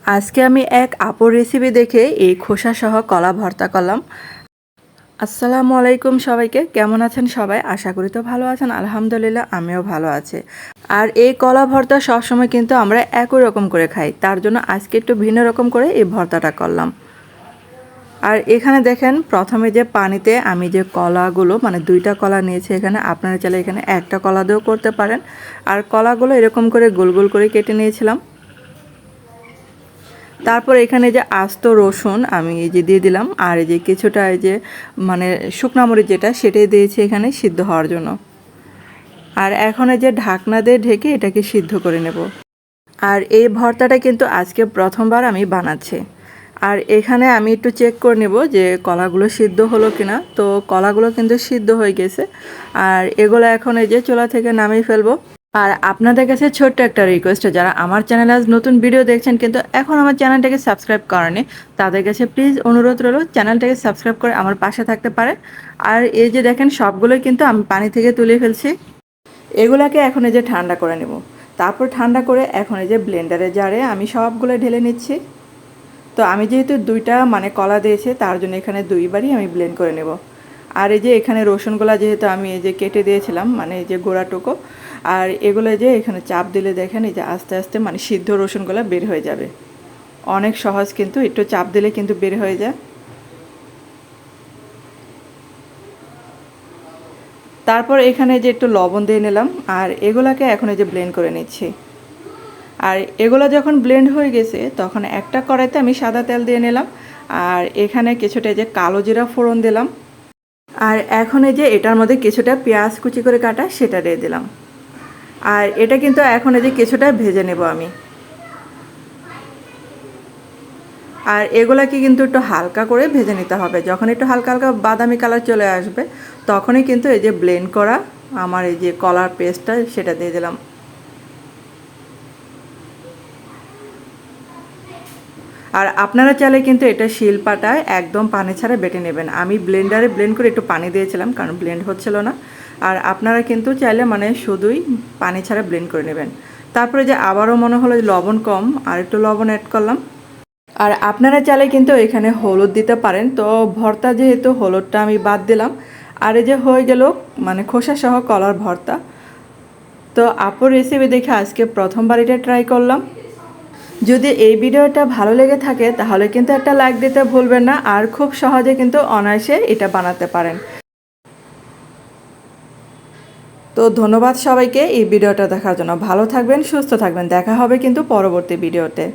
আজকে আমি এক আপুর রেসিপি দেখে এই খোসা সহ কলা ভর্তা করলাম। আসসালামু আলাইকুম সবাইকে, কেমন আছেন সবাই? আশা করি তো ভালো আছেন। আলহামদুলিল্লাহ আমিও ভালো আছি। আর এই কলা ভর্তা সবসময় কিন্তু আমরা একই রকম করে খাই, তার জন্য আজকে একটু ভিন্ন রকম করে এই ভর্তাটা করলাম। আর এখানে দেখেন প্রথমে যে পানিতে আমি যে কলাগুলো মানে 2টা কলা নিয়েছি, এখানে আপনারা চাইলে এখানে একটা কলা দিয়েও করতে পারেন। আর কলাগুলো এরকম করে গোল গোল করে কেটে নিয়েছিলাম। তারপর এখানে যে আস্ত রসুন আমি এই যে দিয়ে দিলাম, আর এই যে কিছুটা এই যে মানে শুকনা মরিচ যেটা সেটাই দিয়েছি এখানে সিদ্ধ হওয়ার জন্য। আর এখন এই যে ঢাকনা দিয়ে ঢেকে এটাকে সিদ্ধ করে নেব। আর এই ভর্তাটা কিন্তু আজকে প্রথমবার আমি বানাচ্ছি। আর এখানে আমি একটু চেক করে নেব যে কলাগুলো সিদ্ধ হলো কিনা। তো কলাগুলো কিন্তু সিদ্ধ হয়ে গেছে। আর এগুলো এখন এই যে চুলা থেকে নামিয়ে ফেলবো। আর আপনাদের কাছে ছোট্ট একটা রিকোয়েস্ট, যারা আমার চ্যানেলে আজ নতুন ভিডিও দেখছেন কিন্তু এখন আমার চ্যানেলটাকে সাবস্ক্রাইব করেনি, তাদের কাছে প্লিজ অনুরোধ রইল চ্যানেলটাকে সাবস্ক্রাইব করে আমার পাশে থাকতে পারে। আর এই যে দেখেন সবগুলোই কিন্তু আমি পানি থেকে তুলে ফেলছি। এগুলাকে এখন এই যে ঠান্ডা করে নেব। তারপর ঠান্ডা করে এখন এই যে ব্লেন্ডারে জারে আমি সবগুলো ঢেলে নিচ্ছি। তো আমি যেহেতু 2টা মানে কলা দিয়েছি, তার জন্য এখানে 2বারই আমি ব্লেন্ড করে নেব। আর এই যে এখানে রসুনগুলা যেহেতু আমি এই যে কেটে দিয়েছিলাম মানে এই যে গোড়াটুকু, আর এগুলো যে এখানে চাপ দিলে দেখেন এই যে আস্তে আস্তে মানে সিদ্ধ রসুনগুলা বের হয়ে যাবে। অনেক সহজ, কিন্তু একটু চাপ দিলে কিন্তু বের হয়ে যায়। তারপর এখানে যে একটু লবণ দিয়ে নিলাম, আর এগুলাকে এখন এই যে ব্লেন্ড করে নিচ্ছি। আর এগুলো যখন ব্লেন্ড হয়ে গেছে তখন একটা কড়াইতে আমি সাদা তেল দিয়ে নিলাম, আর এখানে কিছুটা যে কালো জিরা ফোড়ন দিলাম। আর এখন এই যে এটার মধ্যে কিছুটা পেঁয়াজ কুচি করে কাটা সেটা দিয়ে দিলাম। আর এটা কিন্তু এখন এই যে কিছুটা ভেজে নেব আমি। আর এগুলাকে কিন্তু একটু হালকা করে ভেজে নিতে হবে। যখন একটু হালকা হালকা বাদামি কালার চলে আসবে তখনই কিন্তু এই যে ব্লেন্ড করা আমার এই যে কলার পেস্টটা সেটা দিয়ে দিলাম। আর আপনারা চাইলে কিন্তু এটা শিলপাটায় একদম পানি ছাড়া বেটে নেবেন। আমি ব্লেন্ডারে ব্লেন্ড করে একটু পানি দিয়েছিলাম কারণ ব্লেন্ড হচ্ছিল না। আর আপনারা কিন্তু চাইলে মানে শুধুই পানি ছাড়া ব্লেন্ড করে নেবেন। তারপরে যে আবারও মনে হলো লবণ কম, আর একটু লবণ অ্যাড করলাম। আর আপনারা চাইলে কিন্তু এখানে হলুদ দিতে পারেন, তো ভর্তা যেহেতু হলুদটা আমি বাদ দিলাম। আর এই যে হয়ে গেল মানে খোসা সহ কলার ভর্তা। তো আপুর রেসিপি দেখে আজকে প্রথমবার এটা ট্রাই করলাম। যদি এই ভিডিওটা ভালো লেগে থাকে তাহলে কিন্তু একটা লাইক দিতে ভুলবেন না, আর খুব সহজে কিন্তু অনায়াসে এটা বানাতে পারেন। তো ধন্যবাদ সবাইকে এই ভিডিওটা দেখার জন্য। ভালো থাকবেন, সুস্থ থাকবেন, দেখা হবে কিন্তু পরবর্তী ভিডিওতে।